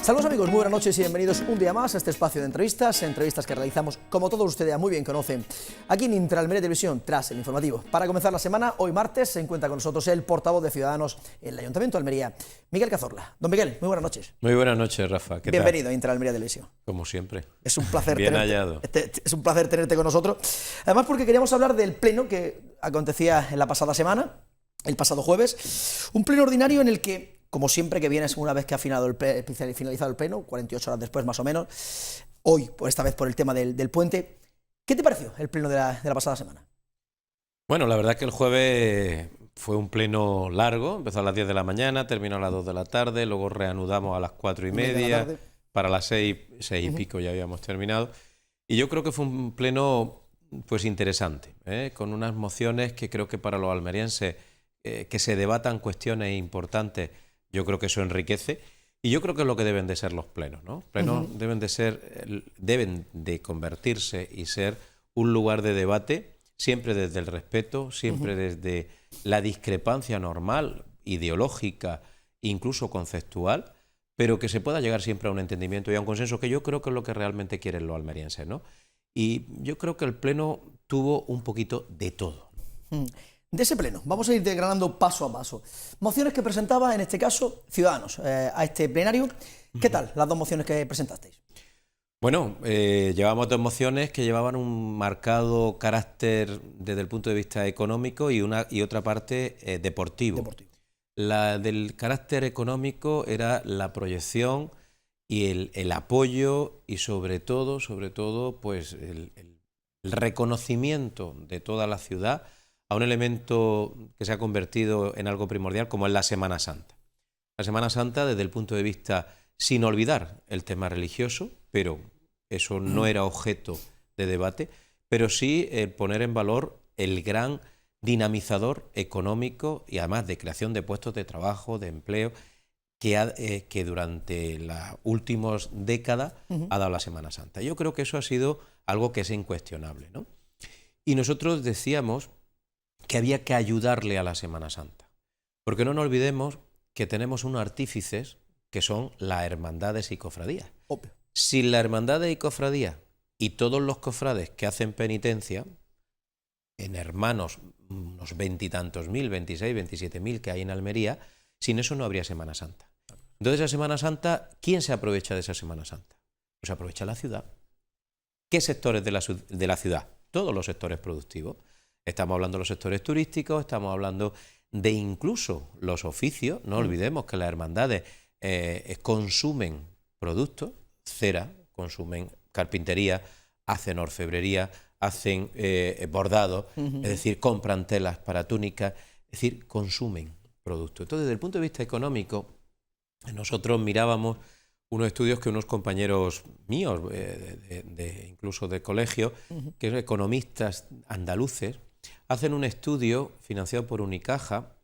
Saludos amigos, muy buenas noches y bienvenidos un día más a este espacio de entrevistas que realizamos, como todos ustedes ya muy bien conocen, aquí en Intraalmería Televisión, tras el informativo. Para comenzar la semana, hoy martes, se encuentra con nosotros el portavoz de Ciudadanos en el Ayuntamiento de Almería, Miguel Cazorla. Don Miguel, muy buenas noches. Muy buenas noches, Rafa. ¿Qué Bienvenido tal? a Intraalmería Televisión. Como siempre. Es un placer Bien hallado. es un placer tenerte con nosotros. Además porque queríamos hablar del pleno que acontecía en la pasada semana, el pasado jueves, un pleno ordinario en el que, como siempre que vienes una vez que ha finalizado el pleno, 48 horas después más o menos, hoy, por esta vez por el tema del puente, ¿qué te pareció el pleno de la pasada semana? Bueno, la verdad que el jueves fue un pleno largo, empezó a las 10 de la mañana, terminó a las 2 de la tarde, luego reanudamos a las 4:30, para las 6 y pico ya habíamos terminado, y yo creo que fue un pleno pues interesante, con unas mociones que creo que para los almerienses que se debatan cuestiones importantes. Yo creo que eso enriquece y yo creo que es lo que deben de ser los plenos, ¿no? Plenos deben de convertirse y ser un lugar de debate, siempre desde el respeto, siempre desde la discrepancia normal, ideológica, incluso conceptual, pero que se pueda llegar siempre a un entendimiento y a un consenso, que yo creo que es lo que realmente quieren los almerienses, ¿no? Y yo creo que el pleno tuvo un poquito de todo. De ese pleno, vamos a ir desgranando paso a paso. Mociones que presentaba, en este caso, Ciudadanos, a este plenario. ¿Qué tal las dos mociones que presentasteis? Bueno, llevamos dos mociones que llevaban un marcado carácter desde el punto de vista económico y otra parte deportivo. La del carácter económico era la proyección y el apoyo y sobre todo, pues el reconocimiento de toda la ciudad a un elemento que se ha convertido en algo primordial como es la Semana Santa. La Semana Santa desde el punto de vista, sin olvidar el tema religioso, pero eso no era objeto de debate, pero sí poner en valor el gran dinamizador económico y además de creación de puestos de trabajo, de empleo, que durante las últimas décadas ha dado la Semana Santa. Yo creo que eso ha sido algo que es incuestionable, ¿no? Y nosotros decíamos que había que ayudarle a la Semana Santa. Porque no nos olvidemos que tenemos unos artífices que son las hermandades y cofradías. Obvio. Sin las hermandades y cofradías y todos los cofrades que hacen penitencia, en hermanos, unos 20 y tantos mil, 26, 27 mil que hay en Almería, sin eso no habría Semana Santa. Entonces, esa Semana Santa, ¿quién se aprovecha de esa Semana Santa? Pues aprovecha la ciudad. ¿Qué sectores de la ciudad? Todos los sectores productivos. Estamos hablando de los sectores turísticos, estamos hablando de incluso los oficios. No olvidemos que las hermandades consumen productos, cera, consumen carpintería, hacen orfebrería, hacen bordado, es decir, compran telas para túnicas, es decir, consumen productos. Entonces, desde el punto de vista económico, nosotros mirábamos unos estudios que unos compañeros míos, incluso de colegio, que son economistas andaluces, hacen un estudio financiado por Unicaja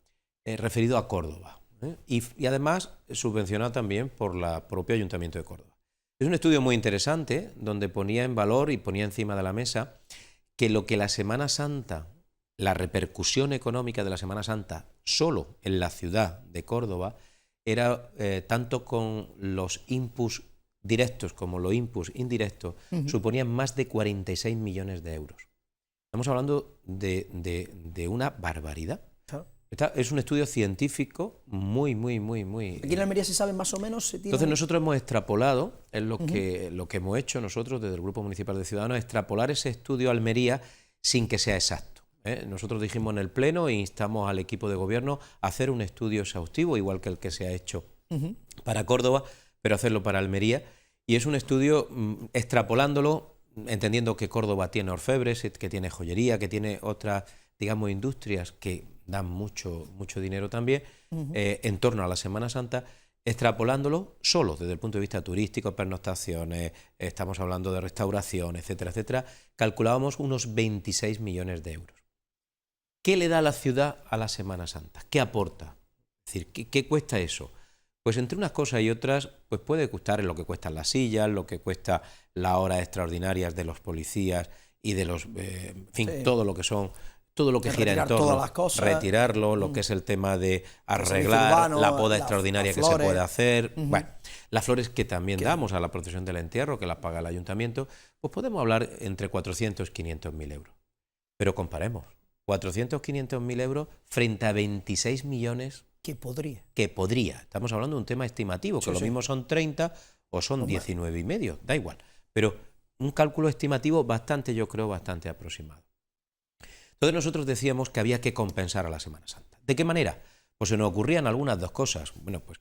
referido a Córdoba y además subvencionado también por el propio Ayuntamiento de Córdoba. Es un estudio muy interesante donde ponía en valor y ponía encima de la mesa que lo que la Semana Santa, la repercusión económica de la Semana Santa solo en la ciudad de Córdoba era tanto con los inputs directos como los inputs indirectos, suponían más de 46 millones de euros. Estamos hablando de una barbaridad. Claro. Es un estudio científico muy... ¿Aquí en Almería se sabe más o menos? Entonces nosotros hemos extrapolado, es lo que hemos hecho nosotros desde el Grupo Municipal de Ciudadanos, extrapolar ese estudio a Almería sin que sea exacto. Nosotros dijimos en el Pleno e instamos al equipo de gobierno a hacer un estudio exhaustivo, igual que el que se ha hecho para Córdoba, pero hacerlo para Almería. Y es un estudio extrapolándolo, entendiendo que Córdoba tiene orfebres, que tiene joyería, que tiene otras, digamos, industrias que dan mucho dinero también en torno a la Semana Santa, extrapolándolo solo desde el punto de vista turístico, pernoctaciones, estamos hablando de restauración, etcétera, etcétera, calculábamos unos 26 millones de euros. ¿Qué le da a la ciudad a la Semana Santa? ¿Qué aporta? Es decir, ¿qué cuesta eso? Pues entre unas cosas y otras, pues puede costar lo que cuestan las sillas, lo que cuesta las horas extraordinarias de los policías y de los, en fin, todo lo que son todo lo que gira en torno, todas las cosas, retirarlo, lo que es el tema de arreglar urbano, la poda extraordinaria que se puede hacer. Bueno, las flores que también damos a la procesión del entierro, que las paga el ayuntamiento, pues podemos hablar entre 400 y 500 mil euros. Pero comparemos, 400 500 mil euros frente a 26 millones que podría. Estamos hablando de un tema estimativo, que lo mismo son 30 o son 19 y medio, da igual. Pero un cálculo estimativo bastante, yo creo, bastante aproximado. Entonces nosotros decíamos que había que compensar a la Semana Santa. ¿De qué manera? Pues se nos ocurrían algunas dos cosas. Bueno, pues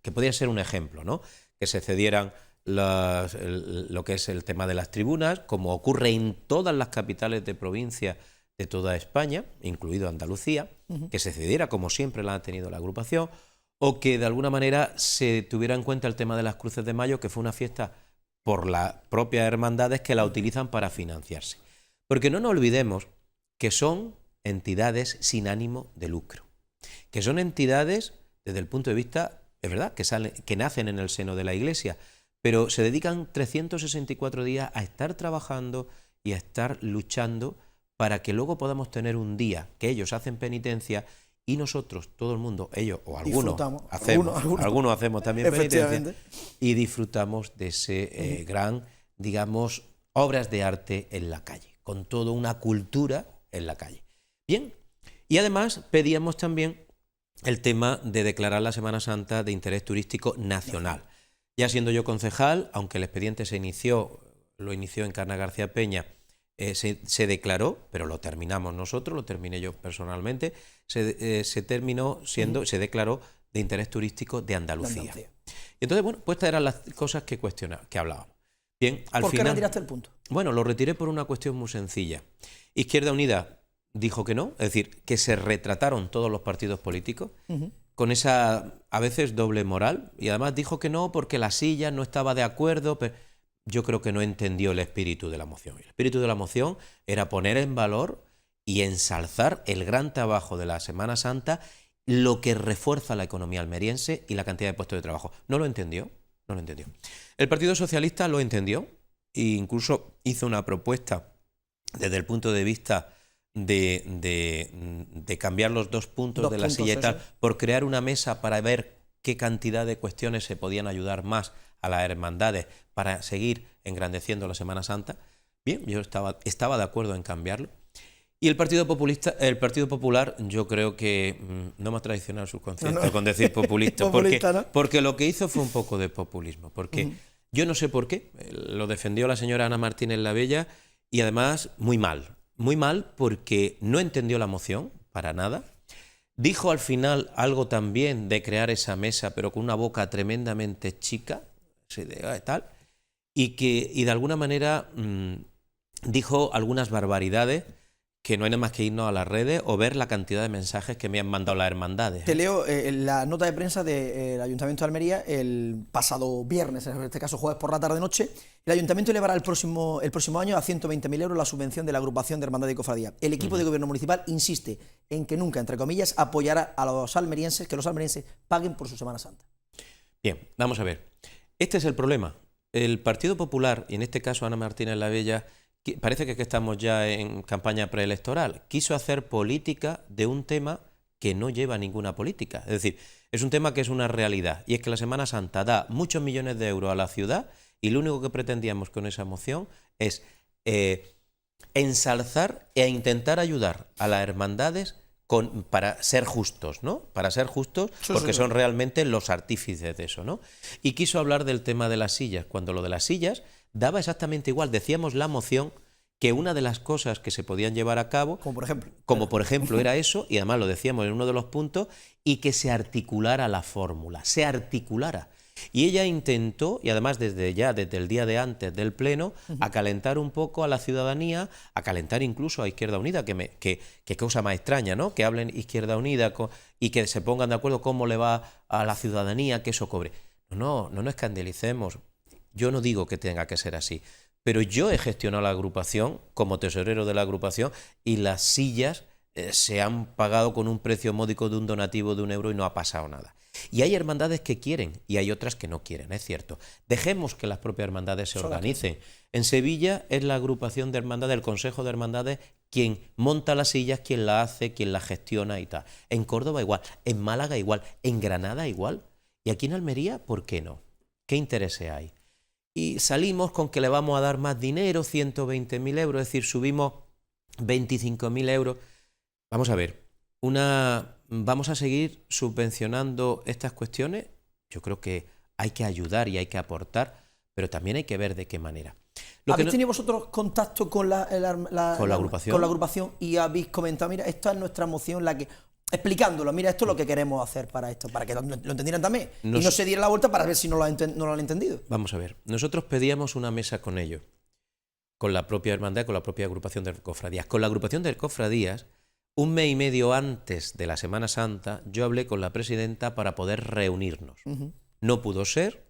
que podía ser un ejemplo, ¿no? Que se cedieran lo que es el tema de las tribunas, como ocurre en todas las capitales de provincia de toda España, incluido Andalucía, que se cediera como siempre la ha tenido la agrupación, o que de alguna manera se tuviera en cuenta el tema de las Cruces de Mayo, que fue una fiesta por las propias hermandades que la utilizan para financiarse. Porque no nos olvidemos que son entidades sin ánimo de lucro, que son entidades desde el punto de vista, es verdad, que nacen en el seno de la Iglesia, pero se dedican 364 días a estar trabajando y a estar luchando para que luego podamos tener un día que ellos hacen penitencia y nosotros, todo el mundo, ellos o algunos hacemos también penitencia y disfrutamos de ese gran, digamos, obras de arte en la calle, con toda una cultura en la calle. Bien, y además pedíamos también el tema de declarar la Semana Santa de interés turístico nacional. Ya siendo yo concejal, aunque el expediente lo inició Encarna García Peña, se declaró, pero lo terminamos nosotros, lo terminé yo personalmente, se declaró de interés turístico de Andalucía. Y entonces, bueno, pues estas eran las cosas que hablábamos. Bien, al ¿Por final, qué retiraste el punto? Bueno, lo retiré por una cuestión muy sencilla. Izquierda Unida dijo que no, es decir, que se retrataron todos los partidos políticos con esa, a veces, doble moral, y además dijo que no porque la silla no estaba de acuerdo, pero yo creo que no entendió el espíritu de la moción. El espíritu de la moción era poner en valor y ensalzar el gran trabajo de la Semana Santa, lo que refuerza la economía almeriense y la cantidad de puestos de trabajo. No lo entendió. El Partido Socialista lo entendió e incluso hizo una propuesta desde el punto de vista de cambiar los 2 puntos de la silla y tal, por crear una mesa para ver qué cantidad de cuestiones se podían ayudar más a las hermandades para seguir engrandeciendo la Semana Santa. Bien, yo estaba de acuerdo en cambiarlo. Y el Partido Popular, yo creo que no me ha traicionado su conciencia con decir populista, porque lo que hizo fue un poco de populismo, porque yo no sé por qué, lo defendió la señora Ana Martínez la Bella y además muy mal porque no entendió la moción para nada. Dijo al final algo también de crear esa mesa, pero con una boca tremendamente chica, tal, y de alguna manera dijo algunas barbaridades que no hay nada más que irnos a las redes o ver la cantidad de mensajes que me han mandado las hermandades. Te leo la nota de prensa del Ayuntamiento de Almería el pasado viernes, en este caso jueves por la tarde-noche. El Ayuntamiento elevará el próximo año a 120.000 euros la subvención de la agrupación de Hermandad y Cofradía. El equipo de gobierno municipal insiste en que nunca, entre comillas, apoyará a los almerienses, que los almerienses paguen por su Semana Santa. Bien, vamos a ver. Este es el problema. El Partido Popular, y en este caso Ana Martínez la Bella, parece que estamos ya en campaña preelectoral, quiso hacer política de un tema que no lleva ninguna política. Es decir, es un tema que es una realidad, y es que la Semana Santa da muchos millones de euros a la ciudad y lo único que pretendíamos con esa moción es ensalzar e intentar ayudar a las hermandades para ser justos, ¿no? Para ser justos, porque son realmente los artífices de eso, ¿no? Y quiso hablar del tema de las sillas, cuando lo de las sillas daba exactamente igual. Decíamos la moción que una de las cosas que se podían llevar a cabo, como por ejemplo era eso, y además lo decíamos en uno de los puntos, y que se articulara la fórmula, se articulara. Y ella intentó, y además desde el día de antes del Pleno, acalentar un poco a la ciudadanía, acalentar incluso a Izquierda Unida, que cosa más extraña, ¿no? Que hablen Izquierda Unida y que se pongan de acuerdo cómo le va a la ciudadanía que eso cobre. No nos escandalicemos. Yo no digo que tenga que ser así, pero yo he gestionado la agrupación como tesorero de la agrupación y las sillas se han pagado con un precio módico de un donativo de €1 y no ha pasado nada. Y hay hermandades que quieren y hay otras que no quieren, es cierto. Dejemos que las propias hermandades se organicen. En Sevilla es la agrupación de hermandades, el Consejo de Hermandades, quien monta las sillas, quien la hace, quien la gestiona y tal. En Córdoba igual, en Málaga igual, en Granada igual. Y aquí en Almería, ¿por qué no? ¿Qué intereses hay? Y salimos con que le vamos a dar más dinero, 120.000 euros, es decir, subimos 25.000 euros. Vamos a ver, ¿vamos a seguir subvencionando estas cuestiones? Yo creo que hay que ayudar y hay que aportar, pero también hay que ver de qué manera. ¿Habéis tenido vosotros contacto con la agrupación? Con la agrupación y habéis comentado, mira, esta es nuestra moción, explicándolo, mira, esto es lo que queremos hacer para esto, para que lo entendieran también y no se diera la vuelta para ver si no lo han entendido? Vamos a ver, nosotros pedíamos una mesa con ellos, con la propia hermandad, con la propia agrupación de cofradías. Con la agrupación de cofradías, un mes y medio antes de la Semana Santa, yo hablé con la presidenta para poder reunirnos. No pudo ser,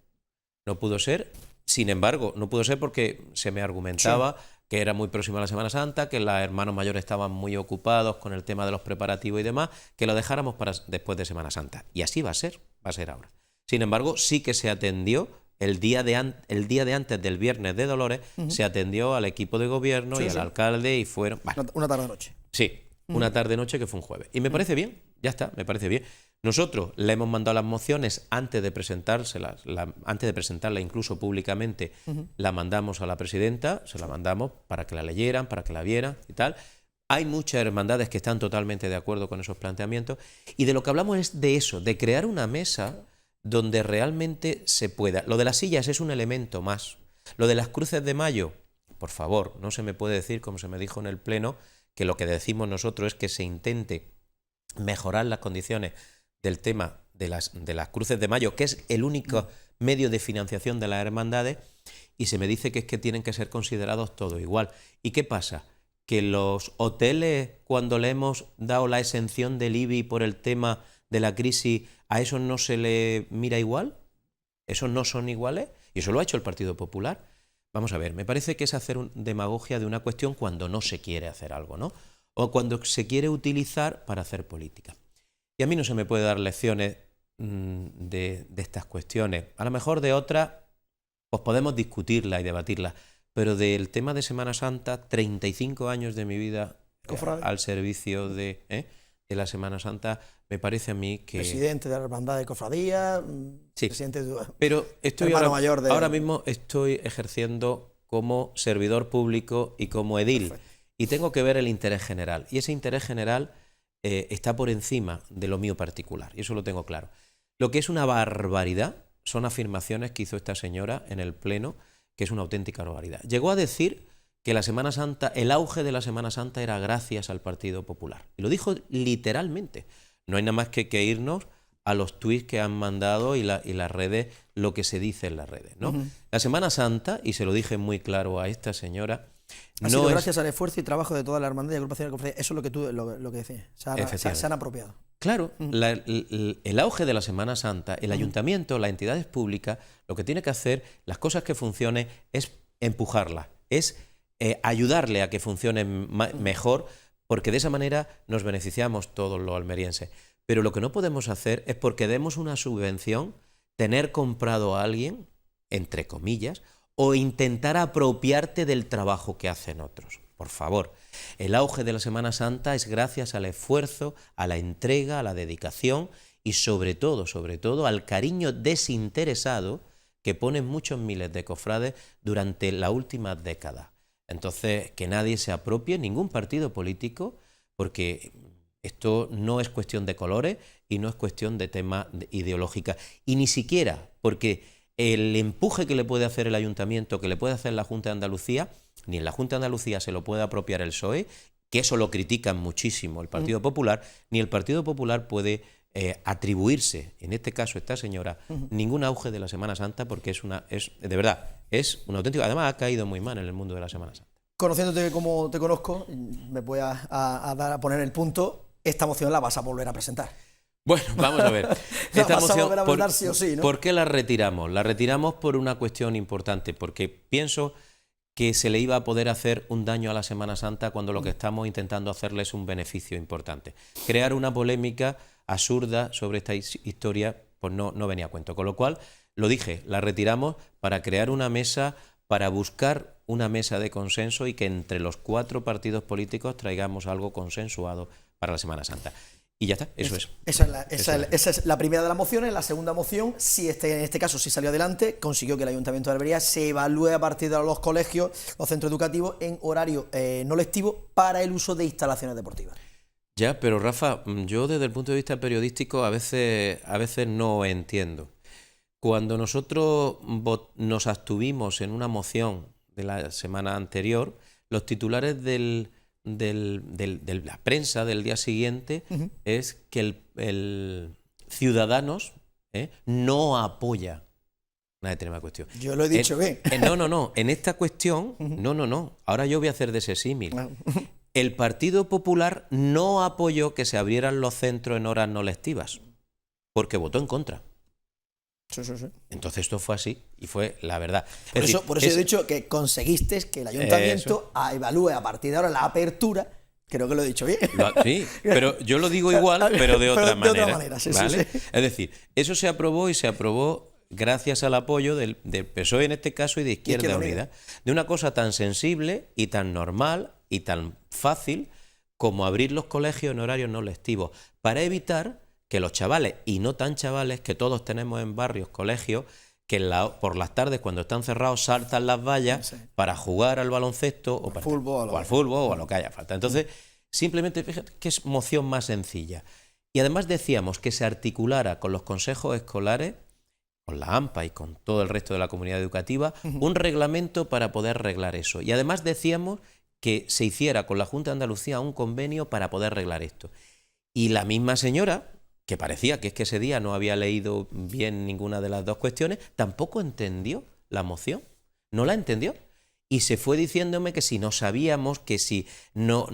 sin embargo, no pudo ser porque se me argumentaba que era muy próxima a la Semana Santa, que los hermanos mayores estaban muy ocupados con el tema de los preparativos y demás, que lo dejáramos para después de Semana Santa. Y así va a ser ahora. Sin embargo, sí que se atendió el día de antes del Viernes de Dolores, se atendió al equipo de gobierno y al alcalde y fueron... Bueno, una tarde-noche. Sí, una tarde-noche que fue un jueves. Y me parece bien, ya está, me parece bien. Nosotros le hemos mandado las mociones antes de presentárselas, antes de presentarla incluso públicamente, la mandamos a la presidenta, se la mandamos para que la leyeran, para que la vieran y tal. Hay muchas hermandades que están totalmente de acuerdo con esos planteamientos y de lo que hablamos es de eso, de crear una mesa donde realmente se pueda. Lo de las sillas es un elemento más. Lo de las cruces de mayo, por favor, no se me puede decir, como se me dijo en el Pleno, que lo que decimos nosotros es que se intente mejorar las condiciones del tema de las cruces de mayo, que es el único medio de financiación de las hermandades, y se me dice que es que tienen que ser considerados todos igual. ¿Y qué pasa? Que los hoteles, cuando le hemos dado la exención del IBI por el tema de la crisis, ¿a eso no se le mira igual? ¿Esos no son iguales? Y eso lo ha hecho el Partido Popular. Vamos a ver, me parece que es hacer demagogia de una cuestión cuando no se quiere hacer algo, ¿no? O cuando se quiere utilizar para hacer política. Y a mí no se me puede dar lecciones de estas cuestiones. A lo mejor de otras, pues podemos discutirlas y debatirlas, pero del tema de Semana Santa, 35 años de mi vida al servicio de la Semana Santa, me parece a mí que... Presidente de la hermandad de cofradía, sí, presidente de... pero estoy mayor de... ahora mismo estoy ejerciendo como servidor público y como edil. Perfecto. Y tengo que ver el interés general. Y ese interés general está por encima de lo mío particular. Y eso lo tengo claro. Lo que es una barbaridad son afirmaciones que hizo esta señora en el Pleno, que es una auténtica barbaridad. Llegó a decir que la Semana Santa, el auge de la Semana Santa era gracias al Partido Popular. Y lo dijo literalmente. No hay nada más que irnos a los tuits que han mandado y las redes, lo que se dice en las redes, ¿no? La Semana Santa, y se lo dije muy claro a esta señora, ha sido gracias al esfuerzo y trabajo de toda la hermandad y agrupación de cofradías. Eso es lo que tú lo que decías. Se han apropiado. Claro, el auge de la Semana Santa, el ayuntamiento, las entidades públicas, lo que tiene que hacer, las cosas que funcionen, es empujarlas, es ayudarle a que funcionen mejor, porque de esa manera nos beneficiamos todos los almerienses. Pero lo que no podemos hacer es porque demos una subvención, tener comprado a alguien, entre comillas, o intentar apropiarte del trabajo que hacen otros. Por favor, el auge de la Semana Santa es gracias al esfuerzo, a la entrega, a la dedicación y sobre todo, al cariño desinteresado que ponen muchos miles de cofrades durante la última década. Entonces, que nadie se apropie, ningún partido político, porque esto no es cuestión de colores y no es cuestión de tema ideológica. Y ni siquiera porque el empuje que le puede hacer el ayuntamiento, que le puede hacer la Junta de Andalucía, ni en la Junta de Andalucía se lo puede apropiar el PSOE, que eso lo critican muchísimo el Partido Popular, ni el Partido Popular puede atribuirse, en este caso esta señora, ningún auge de la Semana Santa, porque de verdad, es un auténtico... Además ha caído muy mal en el mundo de la Semana Santa. Conociéndote como te conozco, me voy a poner el punto, esta moción la vas a volver a presentar. Bueno, vamos a ver. Esta moción, sí o sí, ¿no? ¿Por qué la retiramos? La retiramos por una cuestión importante, porque pienso que se le iba a poder hacer un daño a la Semana Santa cuando lo que estamos intentando hacerle es un beneficio importante. Crear una polémica absurda sobre esta historia pues no venía a cuento. Con lo cual, lo dije, la retiramos para crear una mesa para buscar una mesa de consenso y que entre los 4 partidos políticos traigamos algo consensuado para la Semana Santa. Y ya está, eso es. Esa es la primera de las mociones. La segunda moción, en este caso sí salió adelante, consiguió que el Ayuntamiento de Almería se evalúe a partir de los colegios, los centros educativos, en horario no lectivo para el uso de instalaciones deportivas. Ya, pero Rafa, yo desde el punto de vista periodístico a veces no entiendo. Cuando nosotros nos abstuvimos en una moción de la semana anterior, los titulares de la prensa del día siguiente es que el Ciudadanos no apoya una determinada cuestión. Yo lo he dicho bien. No. En esta cuestión, no. Ahora yo voy a hacer de ese símil. El Partido Popular no apoyó que se abrieran los centros en horas no lectivas, porque votó en contra. Sí. Entonces esto fue así y fue la verdad. Por eso yo he dicho que conseguiste que el Ayuntamiento evalúe a partir de ahora la apertura. Creo que lo he dicho bien. Sí, pero yo lo digo igual, pero de otra manera. De otra manera, sí. Es decir, eso se aprobó y se aprobó gracias al apoyo del PSOE en este caso y de Izquierda Unida, de una cosa tan sensible y tan normal y tan fácil como abrir los colegios en horarios no lectivos, para evitar que los chavales, y no tan chavales, que todos tenemos en barrios, colegios, que por las tardes cuando están cerrados saltan las vallas para jugar al baloncesto o al fútbol o a lo que haya falta. Entonces, simplemente fíjate que es moción más sencilla. Y además decíamos que se articulara con los consejos escolares, con la AMPA y con todo el resto de la comunidad educativa, un reglamento para poder arreglar eso. Y además decíamos que se hiciera con la Junta de Andalucía un convenio para poder arreglar esto. Y la misma señora, que parecía que es que ese día no había leído bien ninguna de las dos cuestiones, tampoco entendió la moción, no la entendió. Y se fue diciéndome que si no sabíamos, que si no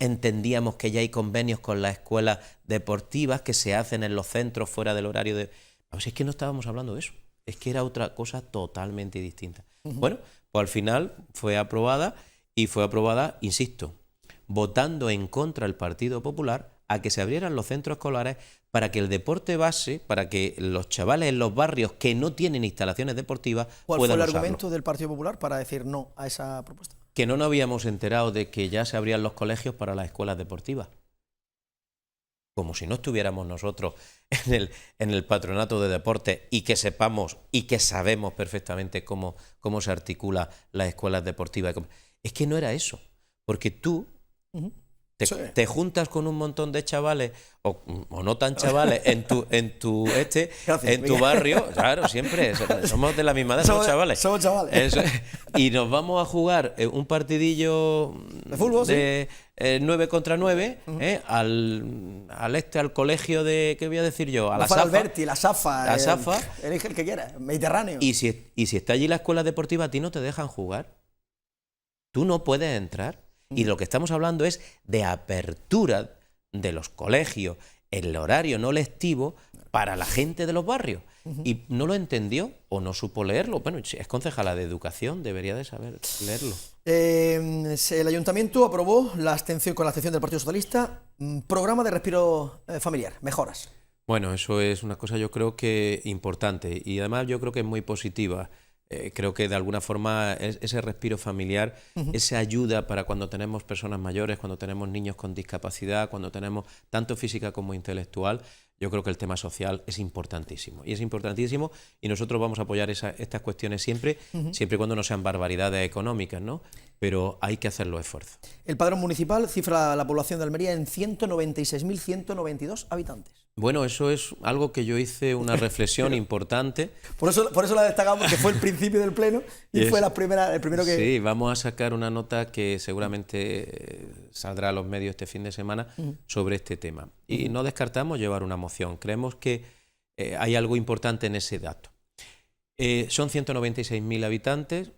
entendíamos que ya hay convenios con las escuelas deportivas que se hacen en los centros fuera del horario de... Pues es que no estábamos hablando de eso, es que era otra cosa totalmente distinta. Bueno, pues al final fue aprobada y fue aprobada, insisto, votando en contra el Partido Popular a que se abrieran los centros escolares para que el deporte base, para que los chavales en los barrios que no tienen instalaciones deportivas puedan usarlo. ¿Cuál fue el argumento del Partido Popular para decir no a esa propuesta? Que no nos habíamos enterado de que ya se abrían los colegios para las escuelas deportivas. Como si no estuviéramos nosotros en el patronato de deportes y que sepamos y que sabemos perfectamente cómo se articula las escuelas deportivas. Es que no era eso, porque tú te juntas con un montón de chavales o no tan chavales en tu barrio, claro, siempre somos de la misma edad, somos chavales. Somos chavales. Y nos vamos a jugar un partidillo de fútbol, 9 contra 9 al colegio de, ¿qué voy a decir yo? A la SAFA. Alberti, la SAFA. La SAFA. Elige el que quiera, Mediterráneo. Y si está allí la escuela deportiva, a ti no te dejan jugar. Tú no puedes entrar. Y lo que estamos hablando es de apertura de los colegios, el horario no lectivo para la gente de los barrios. Y no lo entendió o no supo leerlo. Bueno, es concejala de Educación, debería de saber leerlo. El Ayuntamiento aprobó con la abstención del Partido Socialista, programa de respiro familiar, mejoras. Bueno, eso es una cosa yo creo que importante y además yo creo que es muy positiva. Creo que de alguna forma ese respiro familiar, esa ayuda para cuando tenemos personas mayores, cuando tenemos niños con discapacidad, cuando tenemos tanto física como intelectual, yo creo que el tema social es importantísimo. Y es importantísimo y nosotros vamos a apoyar estas cuestiones siempre y cuando no sean barbaridades económicas, ¿no? Pero hay que hacer los esfuerzos. El padrón municipal cifra la población de Almería en 196.192 habitantes. Bueno, eso es algo que yo hice una reflexión importante. Por eso la destacamos, que fue el principio del pleno y fue el primero que... Sí, vamos a sacar una nota que seguramente saldrá a los medios este fin de semana sobre este tema. Y no descartamos llevar una moción. Creemos que hay algo importante en ese dato. Son 196.000 habitantes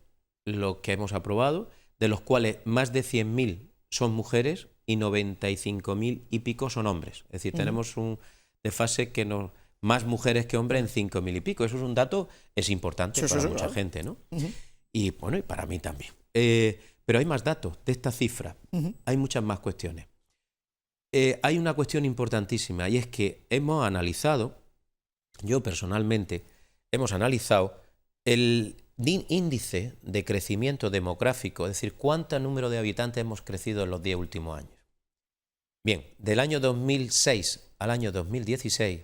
lo que hemos aprobado, de los cuales más de 100.000 son mujeres y 95.000 y pico son hombres. Es decir, tenemos un desfase que más mujeres que hombres en 5.000 y pico. Eso es un dato, es importante para mucha gente, ¿no? Y bueno, y para mí también. Pero hay más datos de esta cifra. Hay muchas más cuestiones. Hay una cuestión importantísima y es que hemos analizado, yo personalmente, hemos analizado índice de crecimiento demográfico, es decir, cuánto número de habitantes hemos crecido en los 10 últimos años. Bien, del año 2006 al año 2016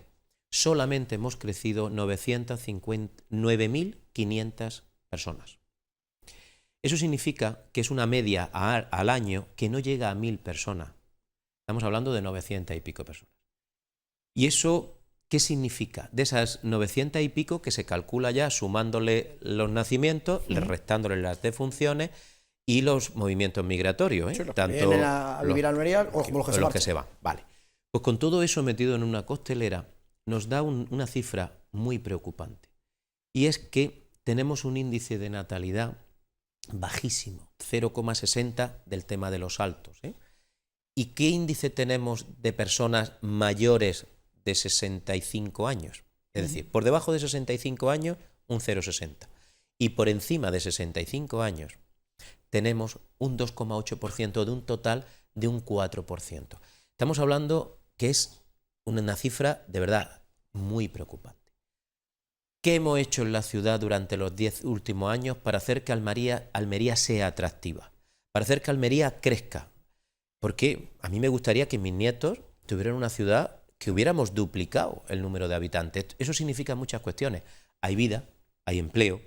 solamente hemos crecido 9.500 personas. Eso significa que es una media al año que no llega a 1.000 personas. Estamos hablando de 900 y pico personas. ¿Y eso qué significa? De esas 900 y pico que se calcula ya sumándole los nacimientos, restándole las defunciones y los movimientos migratorios. Sí, los que vienen a vivir a Almería o como los que se van. Vale. Pues con todo eso metido en una costelera nos da una cifra muy preocupante. Y es que tenemos un índice de natalidad bajísimo, 0,60 del tema de los altos. ¿Y qué índice tenemos de personas mayores de 65 años? Es decir, por debajo de 65 años, un 0,60. Y por encima de 65 años, tenemos un 2,8% de un total de un 4%. Estamos hablando que es una cifra de verdad muy preocupante. ¿Qué hemos hecho en la ciudad durante los 10 últimos años para hacer que Almería sea atractiva? Para hacer que Almería crezca. Porque a mí me gustaría que mis nietos tuvieran una ciudad que hubiéramos duplicado el número de habitantes. Eso significa muchas cuestiones. Hay vida, hay empleo,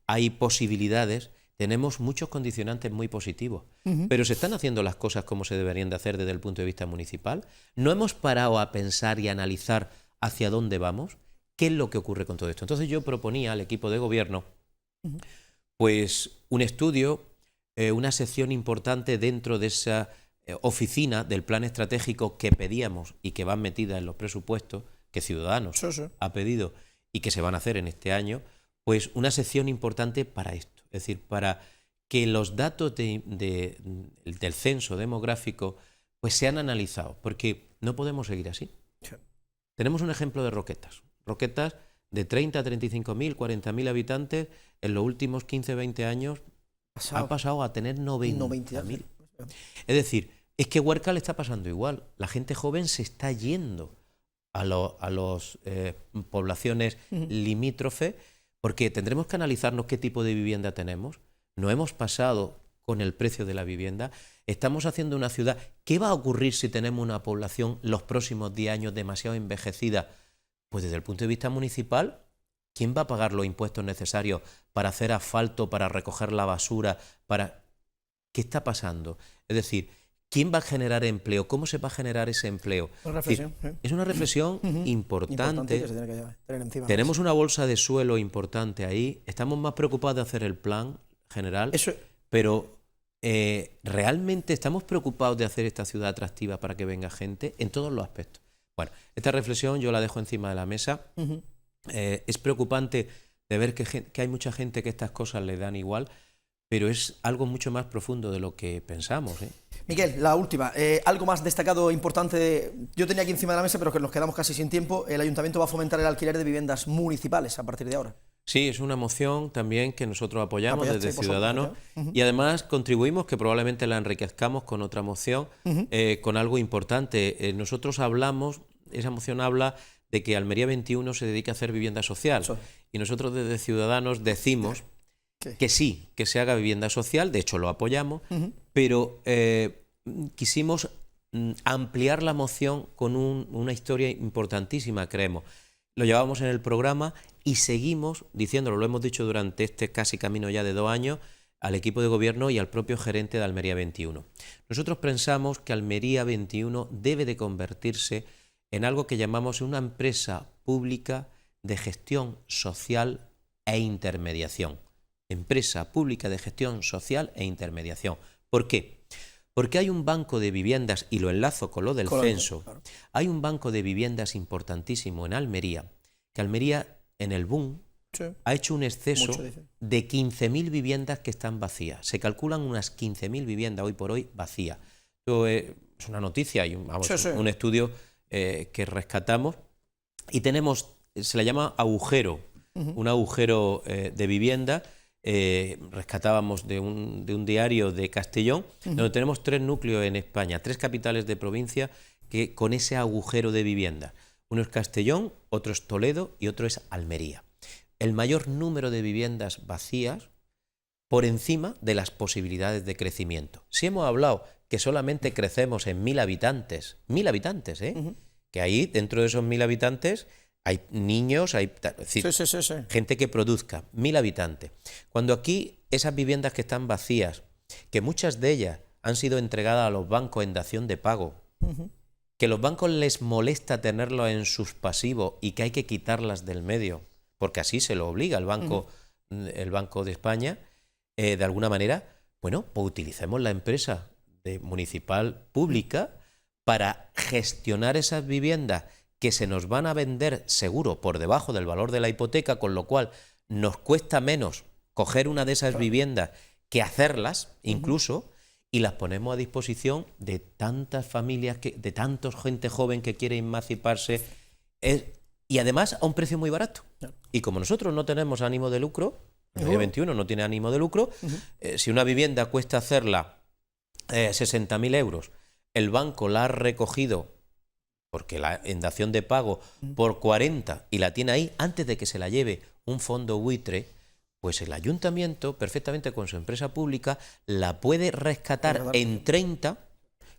hay posibilidades, tenemos muchos condicionantes muy positivos. Pero ¿se están haciendo las cosas como se deberían de hacer desde el punto de vista municipal? ¿No hemos parado a pensar y a analizar hacia dónde vamos? ¿Qué es lo que ocurre con todo esto? Entonces yo proponía al equipo de gobierno pues un estudio, una sección importante dentro de esa oficina del plan estratégico que pedíamos y que van metidas en los presupuestos que Ciudadanos ha pedido y que se van a hacer en este año, pues una sección importante para esto. Es decir, para que los datos del censo demográfico pues sean analizados, porque no podemos seguir así. Sí. Tenemos un ejemplo de Roquetas. Roquetas de 30 a 35.000, 40.000 habitantes en los últimos 15, 20 años ha pasado a tener 90.000. Es decir, es que Huerca le está pasando igual. La gente joven se está yendo a las poblaciones limítrofes porque tendremos que analizarnos qué tipo de vivienda tenemos. No hemos pasado con el precio de la vivienda. Estamos haciendo una ciudad. ¿Qué va a ocurrir si tenemos una población los próximos 10 años demasiado envejecida? Pues desde el punto de vista municipal, ¿quién va a pagar los impuestos necesarios para hacer asfalto, para recoger la basura, ¿Qué está pasando? Es decir, ¿quién va a generar empleo? ¿Cómo se va a generar ese empleo? Es una reflexión importante. Que se tiene que tener encima. Tenemos una bolsa de suelo importante ahí. Estamos más preocupados de hacer el plan general, pero ¿realmente estamos preocupados de hacer esta ciudad atractiva para que venga gente en todos los aspectos? Bueno, esta reflexión yo la dejo encima de la mesa. Es preocupante de ver que hay mucha gente que estas cosas le dan igual, pero es algo mucho más profundo de lo que pensamos. Miguel, la última. Algo más destacado, importante. Yo tenía aquí encima de la mesa, pero que nos quedamos casi sin tiempo. El Ayuntamiento va a fomentar el alquiler de viviendas municipales a partir de ahora. Sí, es una moción también que nosotros apoyamos desde Ciudadanos y además contribuimos, que probablemente la enriquezcamos con otra moción, con algo importante. Nosotros hablamos, esa moción habla de que Almería 21 se dedica a hacer vivienda social y nosotros desde Ciudadanos decimos que sí, que se haga vivienda social, de hecho lo apoyamos, pero quisimos ampliar la moción con una historia importantísima, creemos. Lo llevamos en el programa y seguimos diciéndolo, lo hemos dicho durante este casi camino ya de 2 años, al equipo de gobierno y al propio gerente de Almería 21. Nosotros pensamos que Almería 21 debe de convertirse en algo que llamamos una empresa pública de gestión social e intermediación. Empresa pública de gestión social e intermediación. ¿Por qué? Porque hay un banco de viviendas, y lo enlazo con lo del censo, claro. Hay un banco de viviendas importantísimo en Almería, que Almería en el boom ha hecho un exceso de 15.000 viviendas que están vacías. Se calculan unas 15.000 viviendas hoy por hoy vacías. Esto es una noticia y un estudio que rescatamos y tenemos, se le llama agujero, un agujero de vivienda. Rescatábamos de un diario de Castellón, donde tenemos 3 núcleos en España, 3 capitales de provincia que con ese agujero de vivienda. Uno es Castellón, otro es Toledo y otro es Almería. el mayor número de viviendas vacías por encima de las posibilidades de crecimiento. Si hemos hablado que solamente crecemos en 1000 habitantes, que ahí dentro de esos 1000 habitantes hay niños, hay es decir, gente que produzca, 1000 habitantes. Cuando aquí esas viviendas que están vacías, que muchas de ellas han sido entregadas a los bancos en dación de pago, que los bancos les molesta tenerlos en sus pasivos y que hay que quitarlas del medio, porque así se lo obliga el Banco de España, de alguna manera, bueno, pues utilicemos la empresa municipal pública para gestionar esas viviendas que se nos van a vender seguro por debajo del valor de la hipoteca, con lo cual nos cuesta menos coger una de esas viviendas que hacerlas, incluso, y las ponemos a disposición de tantas familias, de tanta gente joven que quiere emanciparse, y además a un precio muy barato. Y como nosotros no tenemos ánimo de lucro, el Medio 21 no tiene ánimo de lucro, si una vivienda cuesta hacerla 60.000 euros, el banco la ha recogido porque en dación de pago por 40 y la tiene ahí antes de que se la lleve un fondo buitre, pues el ayuntamiento, perfectamente con su empresa pública, la puede rescatar en 30,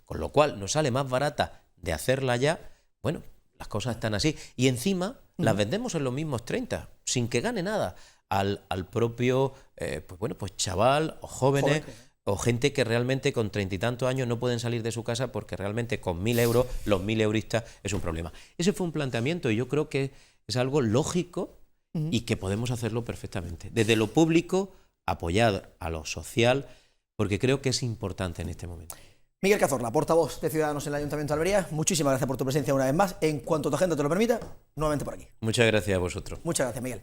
con lo cual nos sale más barata de hacerla ya. Bueno, las cosas están así. Y encima las vendemos en los mismos 30, sin que gane nada al propio pues chaval o jóvenes o gente que realmente con 30 y tantos años no pueden salir de su casa porque realmente con 1000 euros, los 1000 euristas es un problema. Ese fue un planteamiento y yo creo que es algo lógico y que podemos hacerlo perfectamente. Desde lo público, apoyar a lo social, porque creo que es importante en este momento. Miguel Cazorla, portavoz de Ciudadanos en el Ayuntamiento de Almería, muchísimas gracias por tu presencia una vez más. En cuanto tu agenda te lo permita, nuevamente por aquí. Muchas gracias a vosotros. Muchas gracias, Miguel.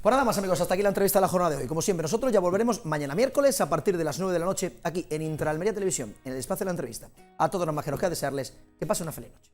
Pues nada más, amigos, hasta aquí la entrevista de la jornada de hoy. Como siempre, nosotros ya volveremos mañana miércoles a partir de las 9 de la noche aquí en Intraalmería Televisión, en el espacio de la entrevista. A todos los más que nos queda desearles que pasen una feliz noche.